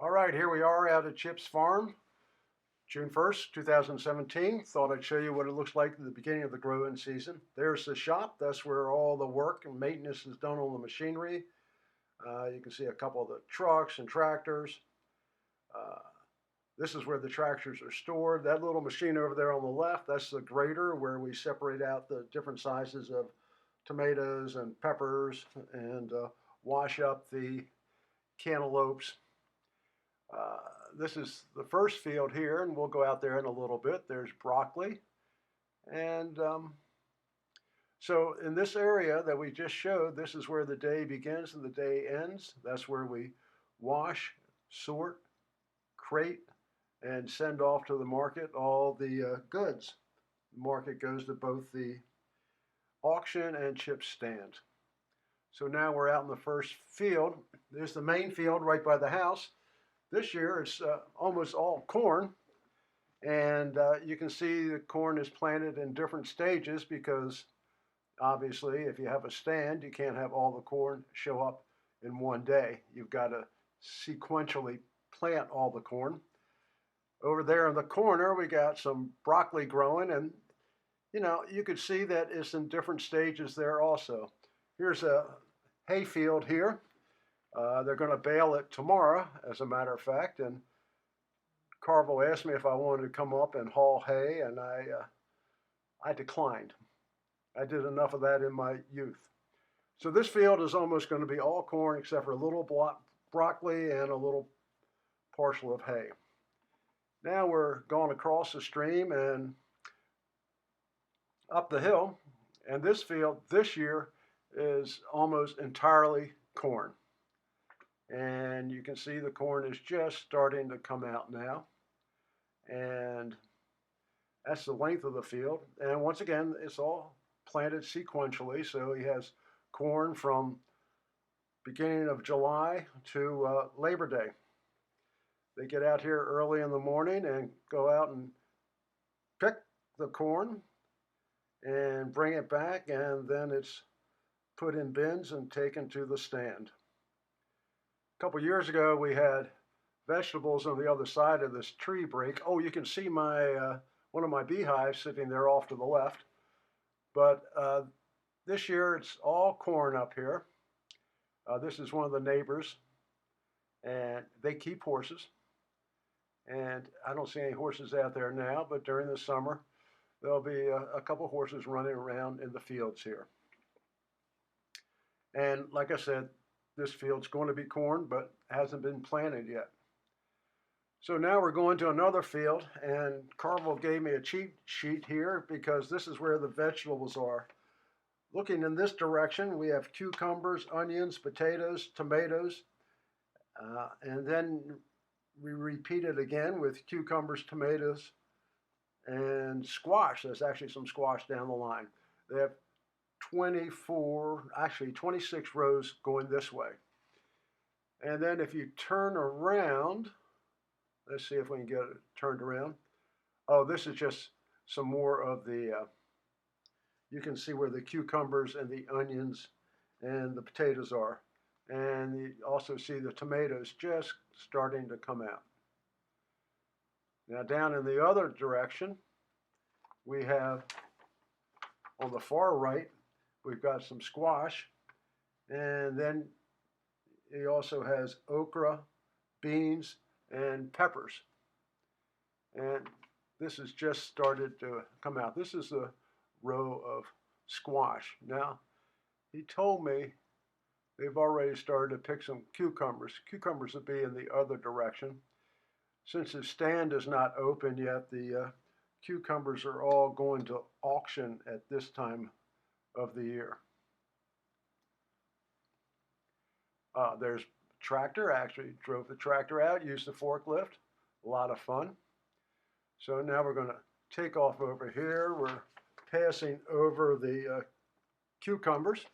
All right, here we are out at Chip's farm, June 1st, 2017. Thought I'd show you what it looks like at the beginning of the growing season. There's the shop. That's where all the work and maintenance is done on the machinery. You can see a couple of the trucks and tractors. Uh, this is where the tractors are stored. That little machine over there on the left, that's the grater where we separate out the different sizes of tomatoes and peppers and wash up the cantaloupes. This is the first field here, and we'll go out there in a little bit. There's broccoli. And so in this area that we just showed, this is where the day begins and the day ends. That's where we wash, sort, crate, and send off to the market all the goods. The market goes to both the auction and chip stand. So now we're out in the first field. There's the main field right by the house. This year it's almost all corn, and you can see the corn is planted in different stages because obviously if you have a stand, you can't have all the corn show up in one day. You've got to sequentially plant all the corn. Over there in the corner, we got some broccoli growing, and you could see that it's in different stages there also. Here's a hay field here. They're going to bale it tomorrow, as a matter of fact, and Carvel asked me if I wanted to come up and haul hay, and I declined. I did enough of that in my youth. So this field is almost going to be all corn except for a little broccoli and a little parcel of hay. Now we're going across the stream and up the hill, and this field this year is almost entirely corn. And you can see the corn is just starting to come out now. And that's the length of the field. And once again, it's all planted sequentially. So he has corn from beginning of July to Labor Day. They get out here early in the morning and go out and pick the corn and bring it back, and then it's put in bins and taken to the stand. A couple years ago, we had vegetables on the other side of this tree break. Oh, you can see my one of my beehives sitting there off to the left. But this year, it's all corn up here. This is one of the neighbors, and they keep horses. And I don't see any horses out there now, but during the summer, there'll be a couple horses running around in the fields here. And like I said, this field's going to be corn, but hasn't been planted yet. So now we're going to another field, and Carvel gave me a cheat sheet here because this is where the vegetables are. Looking in this direction, we have cucumbers, onions, potatoes, tomatoes, and then we repeat it again with cucumbers, tomatoes, and squash. There's actually some squash down the line. They have 26 rows going this way. And then if you turn around, let's see if we can get it turned around. Oh, this is just some more of the, you can see where the cucumbers and the onions and the potatoes are. And you also see the tomatoes just starting to come out. Now down in the other direction, we have, on the far right, we've got some squash, and then he also has okra, beans, and peppers. And this has just started to come out. This is a row of squash. Now, he told me they've already started to pick some cucumbers. Cucumbers would be in the other direction. Since his stand is not open yet, the cucumbers are all going to auction at this time of the year. There's a tractor. I actually drove the tractor out, used the forklift. A lot of fun. So now we're going to take off over here. We're passing over the cucumbers,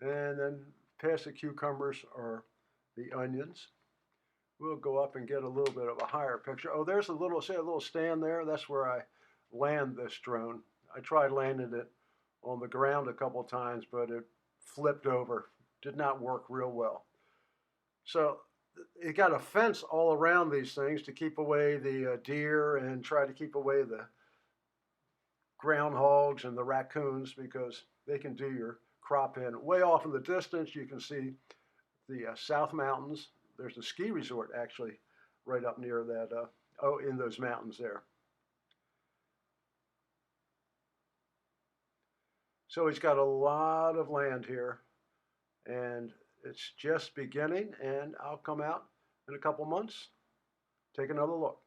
and then past the cucumbers are the onions. We'll go up and get a little bit of a higher picture. Oh, there's a little stand there. That's where I land this drone. I tried landing it on the ground a couple times, but it flipped over. Did not work real well. So it got a fence all around these things to keep away the deer and try to keep away the groundhogs and the raccoons because they can do your crop in. Way off in the distance, you can see the South Mountains. There's a ski resort actually right up near that, in those mountains there. So he's got a lot of land here, and it's just beginning, and I'll come out in a couple months, take another look.